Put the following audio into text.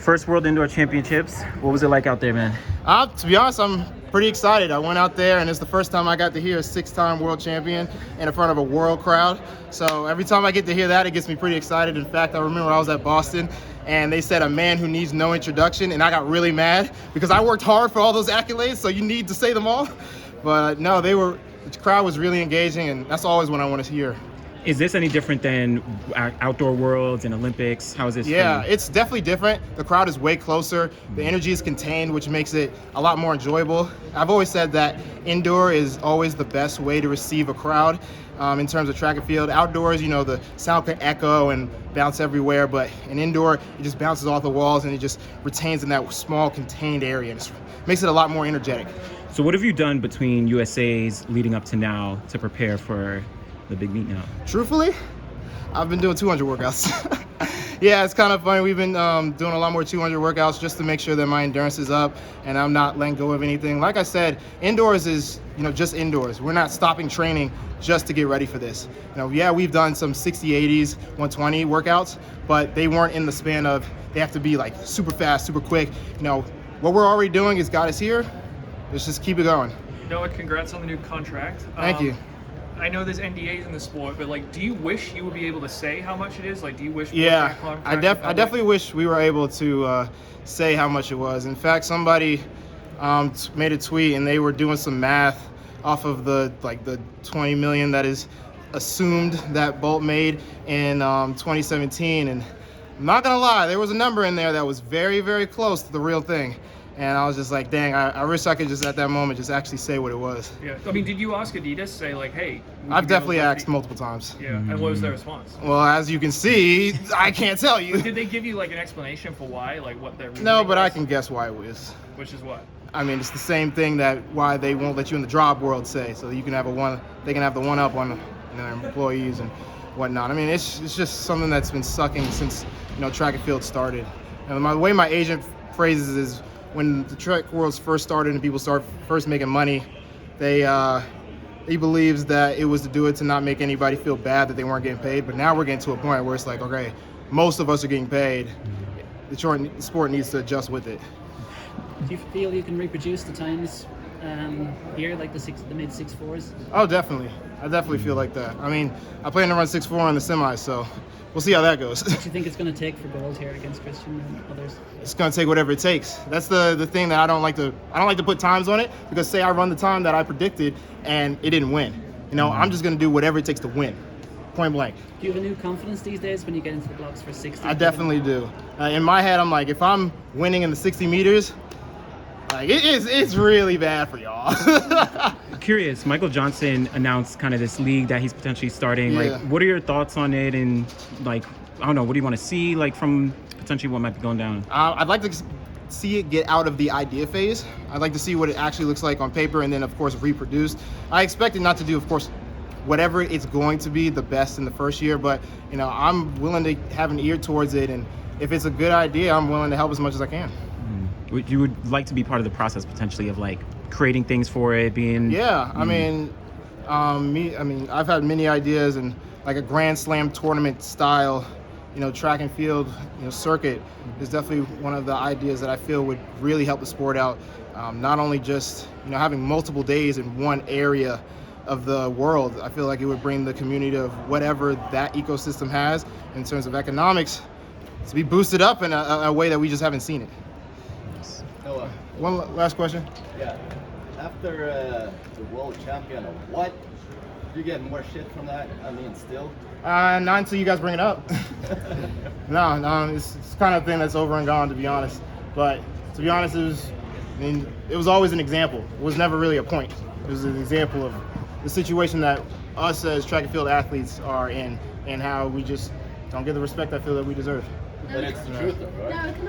First World Indoor Championships. What was it like out there, man? To be honest, I'm pretty excited. I went out there, and it's the first time I got to hear a 6-time world champion in front of a world crowd. So every time I get to hear that, it gets me pretty excited. In fact, I remember I was at Boston, and they said a man who needs no introduction, and I got really mad because I worked hard for all those accolades, so you need to say them all. But no, the crowd was really engaging, and that's always what I want to hear. Is this any different than outdoor worlds and Olympics? How is this? Yeah, it's definitely different. The crowd is way closer. The energy is contained, which makes it a lot more enjoyable. I've always said that indoor is always the best way to receive a crowd in terms of track and field. Outdoors, you know, the sound can echo and bounce everywhere, but in indoor, it just bounces off the walls and it just retains in that small contained area. It makes it a lot more energetic. So what have you done between USA's leading up to now to prepare for the big meet now? Truthfully, I've been doing 200 workouts. Yeah, it's kind of funny. We've been doing a lot more 200 workouts just to make sure that my endurance is up and I'm not letting go of anything. Like I said, indoors is, you know, just indoors. We're not stopping training just to get ready for this. You know, yeah, we've done some 60, 80s, 120 workouts, but they weren't in the span of they have to be like super fast, super quick. You know, what we're already doing has got us here. Let's just keep it going. Noah, congrats on the new contract. Thank you. I know there's NDAs in the sport, but like, do you wish you would be able to say how much it is? Like, do you wish? Yeah, I definitely wish we were able to say how much it was. In fact, somebody made a tweet and they were doing some math off of the 20 million that is assumed that Bolt made in 2017, and I'm not gonna lie, there was a number in there that was very, very close to the real thing. And I was just like, dang, I wish I could just at that moment just actually say what it was. Yeah, I mean, did you ask Adidas, say like, hey? I've definitely asked multiple times. Yeah, and what was their response? Well, as you can see, I can't tell you. But did they give you like an explanation for why, like what their reasoning No, but I was? can guess why it was. Which is what? I mean, it's the same thing that why they won't let you in the job world say, so you can have they can have the one up on their employees and whatnot. I mean, it's just something that's been sucking since, you know, track and field started. And the way my agent phrases it is, when the track worlds first started and people started first making money, he believes that it was to do it to not make anybody feel bad that they weren't getting paid. But now we're getting to a point where it's like, okay, most of us are getting paid. The sport needs to adjust with it. Do you feel you can reproduce the times here, like the mid 6.4s? Oh, definitely. I definitely feel like that. I mean, I plan to run 6.4 on the semis, so we'll see how that goes. What do you think it's going to take for gold here against Christian and others? It's going to take whatever it takes. That's the thing that I don't like to put times on it, because say I run the time that I predicted and it didn't win. You know, I'm just going to do whatever it takes to win. Point blank. Do you have a new confidence these days when you get into the blocks for 60? I definitely do. In my head, I'm like, if I'm winning in the 60 meters, like it's really bad for y'all. Curious, Michael Johnson announced kind of this league that he's potentially starting. Yeah. Like, what are your thoughts on it? And like, I don't know, what do you want to see like from potentially what might be going down? I'd like to see it get out of the idea phase. I'd like to see what it actually looks like on paper and then, of course, reproduced. I expect it not to do, of course, whatever it's going to be the best in the first year, but, you know, I'm willing to have an ear towards it, and if it's a good idea, I'm willing to help as much as I can. You would like to be part of the process potentially of like creating things for it, being... Yeah, I mean, I've had many ideas, and like a Grand Slam tournament style, you know, track and field, you know, circuit is definitely one of the ideas that I feel would really help the sport out. Not only just, you know, having multiple days in one area of the world, I feel like it would bring the community of whatever that ecosystem has in terms of economics to be boosted up in a way that we just haven't seen it. Noah. One last question. Yeah. After the world champion, what? You get more shit from that? I mean, still? Not until you guys bring it up. No, it's kind of thing that's over and gone, to be honest. But to be honest, it was always an example. It was never really a point. It was an example of the situation that us as track and field athletes are in, and how we just don't get the respect I feel that we deserve. But it's the truth, though, right?